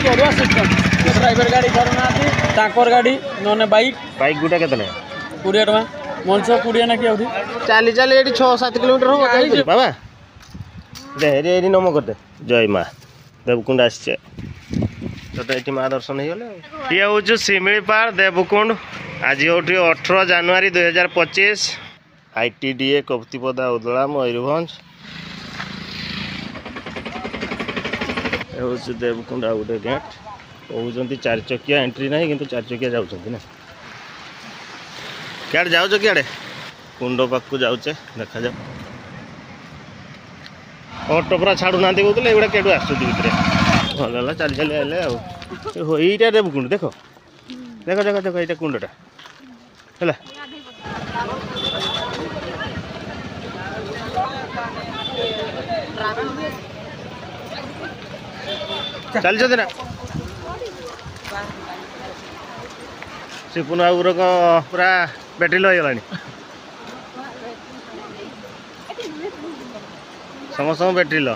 Barua system driver गाड़ी छाड़ना गाड़ी नने बाइक बाइक गुटा के 20 टका मनुष्य 20 ना कि चली चली ये 6-7 किलोमीटर हम बाबा दे रे नम करते जय माँ देवकुंड आसचे तो ये माँ दर्शन हो गले ये हूँ शिमिलीपाल देवकुंड आज हूँ 18 जनवरी 2025 ITDA कप्तिपदा उदला मयूरभंज हूँ देवकुंड आ गए गेट कहते 4 चकिया एंट्री ना कि 4 चकिया जाऊँ ना क्या जाऊँ क्या कुंड पाक जाऊे देखा जाओ ऑटो पूरा छाड़ू ना कहते एगुड़ा क्या आसुच्च भितर भल चली चली आए यहीटा देवकुंड देख देख देख देख ये कुंडटा है चलते ना सिपुन बाबूर पूरा बैटरी लो होगा समस्त बैटरी लो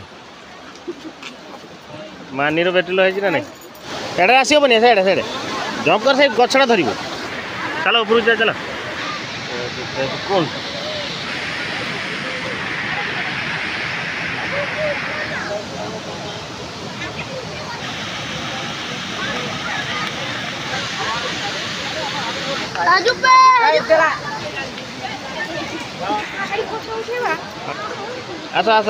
मानी बैटरी लो है ना एडे आसबनी से जंप कर से गछड़ा धर चलो ऊपर जा चलो कौन आस आस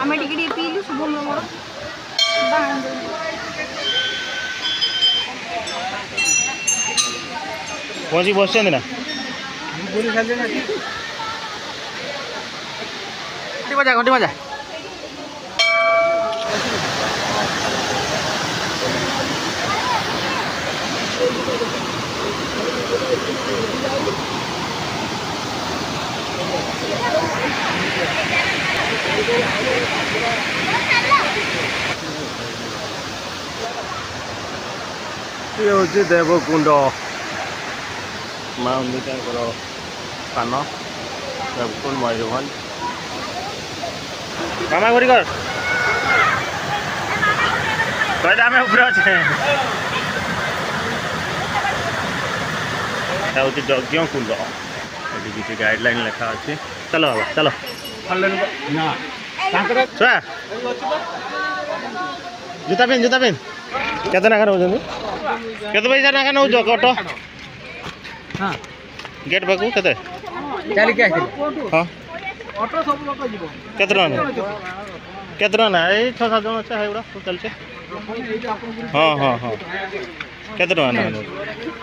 आमे टिके पीलु शुभम मोर पहुँची बस ना घंटी बजा ये हूँ देवकुंड माँ अंबिका पान देवकुंड मयूरभंज मामा घुरी कर आम ऊपर अच्छे हूँ यज्ञ कुंड ये किसी गाइडलाइन लिखा अच्छे चलो बाबा चलो छुआ जूता पिन केते नाखा नौ केते पैसा नाखा नौ ऑटो हाँ गेट पाकू केते चल के हाँ ऑटो सब लोग जीवो केते ना ये 6-7 जन अच्छा है उड़ा चलचे हाँ हाँ हाँ केते ना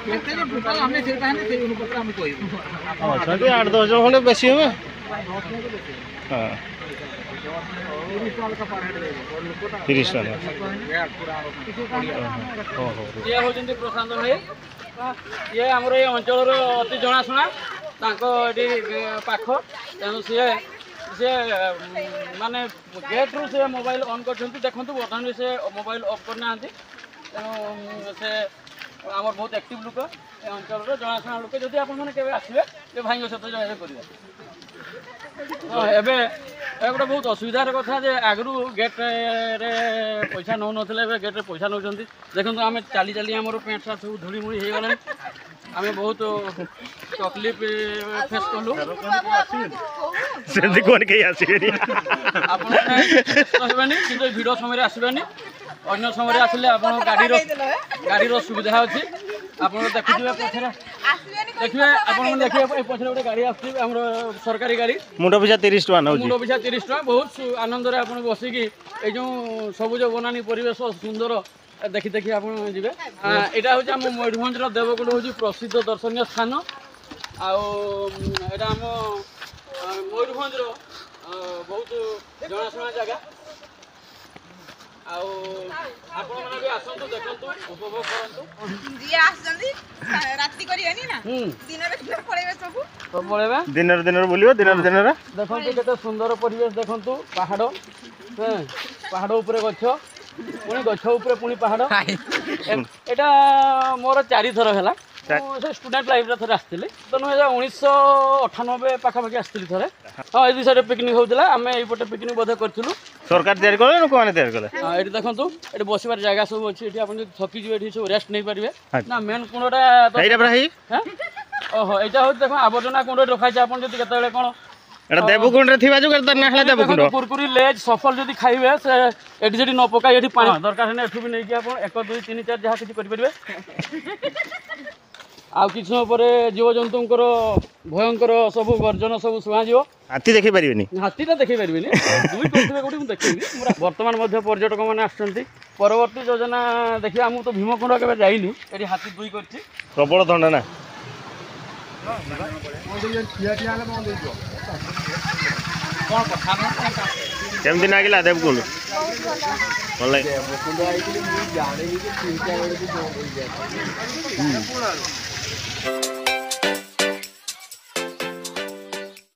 केते जो टोटल हमने सेटा है से अनुपात हम कहबो अच्छा 8-10 जन खंडे बेसी होवे हाँ 30 टका ये होजंती प्रशांत भाई ये हमर ये अंचल अति जनाशुना पाख तेणु सी माने गेट रु से मोबाइल ऑन कर देखो बर्तमान से मोबाइल ऑफ करना तेणु से आम बहुत एक्टिव लोक ये अंचल जनाशुना लोक जदि आपने आसवे भाई सहित जन करेंगे एबे गोटे बहुत असुविधार कथा जे आगु गेट रे पैसा नौ नथिले गेट रे पैसा नौचंती देखो आम चली चली आम पेंट सार्ट सब धूली मुड़ी हो गला आम बहुत तकलीफ फेस कलु आपने भिड़ समय आसबानी अन्य समय आसिले आप गाड़ी सुविधा अच्छी आप देखुए पछे देखिए आप देखिए पछे गोटे गाड़ी आम सरकारी गाड़ी मुंड पिछा 30 टका मुंड पिछा 30 टका बहुत आनंद आप बसिकी ये जो सबुज बनानी परिवेश सुंदर देखी देखी आप जी यहाँ हूँ आम मयूरभंज देवकुंड हूँ प्रसिद्ध दर्शनीय स्थान आम मयूरभंज बहुत जनाशुना जगह आसतु देखु उपभोग करूँ दिन बुल दिन देखो केते सुंदर परिवेश देखु पहाड़ पहाड़ उपरे गछ पुणी गछ उपरे पुणी पहाड़ एटा मोर 4 थर है ସେ ଷ୍ଟୁଡେଣ୍ଟ ଲାଇଫରେ ଥରେ ଆସିଥିଲି ତ 1998 ପାଖାପାଖି ଆସିଥିଲି ଥରେ। ହଁ ଏଇ ସାଇଡ୍ ପିକନିକ୍ ହଉଥିଲା, ଆମେ ଏଇପଟେ ପିକନିକ୍ ବୋଧେ କରିଥିଲୁ। ସରକାର ତିଆରି କଲେ ଲୋକମାନେ ତିଆରି କଲେ? ହଁ ଏଠି ଦେଖନ୍ତୁ, ଏଠି ବସିବାର ଜାଗା ସବୁ ଅଛି। ଏଠି ଆପଣ ଯଦି ଥକିଯିବେ ଏଠି ସବୁ ରେଷ୍ଟ ନେଇପାରିବେ। ନା ମେନ୍ କୁଣ୍ଡଟା ଏଇଟା ପୁରା ହେଇ ଓହୋ ଏଇଟା ହଉଛି ଦେଖ ଆବର୍ଜନା କୁଣ୍ଡ ରଖାଯାଇଛି। ଆପଣ ଯଦି କେତେବେଳେ କ'ଣ ଏଟା ଦେବକୁଣ୍ଡରେ ଥିବା ଯୋଉ ତାର ନାଁ ହେଲା ଦେବକୁଣ୍ଡ। କୁରକୁରି ଲେଜ୍ ସଫଲ ଯଦି ଖାଇବେ ସେ ଏଠି ସେଠି ନ ପକାଇ ଏଠି ପାଣି ଦରକାର ହେଲେ ଏଠୁ ବି ନେଇକି ଆପଣ 1 2 3 4 ଯାହା କିଛି କରିପାରିବେ। ଆଉ କିଛି ସମୟ ପରେ ଜୀବଜନ୍ତୁଙ୍କର ଭୟଙ୍କର ସବୁ ଗର୍ଜନ ସବୁ ଶୁଣାଯିବ। ହାତୀ ଦେଖି ପାରିବେନି? ହାତୀଟା ଦେଖେଇ ପାରିବିନି, ଦୁଇ କରିଥିବେ କୋଉଠି ମୁଁ ଦେଖେଇବି। ବର୍ତ୍ତମାନ ମଧ୍ୟ ପର୍ଯ୍ୟଟକମାନେ ଆସୁଛନ୍ତି। ପରବର୍ତ୍ତୀ ଯୋଜନା ଦେଖିବା। ମୁଁ ତ ଭୀମକୁଣ୍ଡ କେବେ ଯାଇନି, ଏଠି ହାତୀ ଦୁଇ କରିଛି। ପ୍ରବଳ ଥଣ୍ଡା ନା? କେମିତି ଲାଗିଲା ଦେବକୁଣ୍ଡ? ଭଲ ଲାଗେ।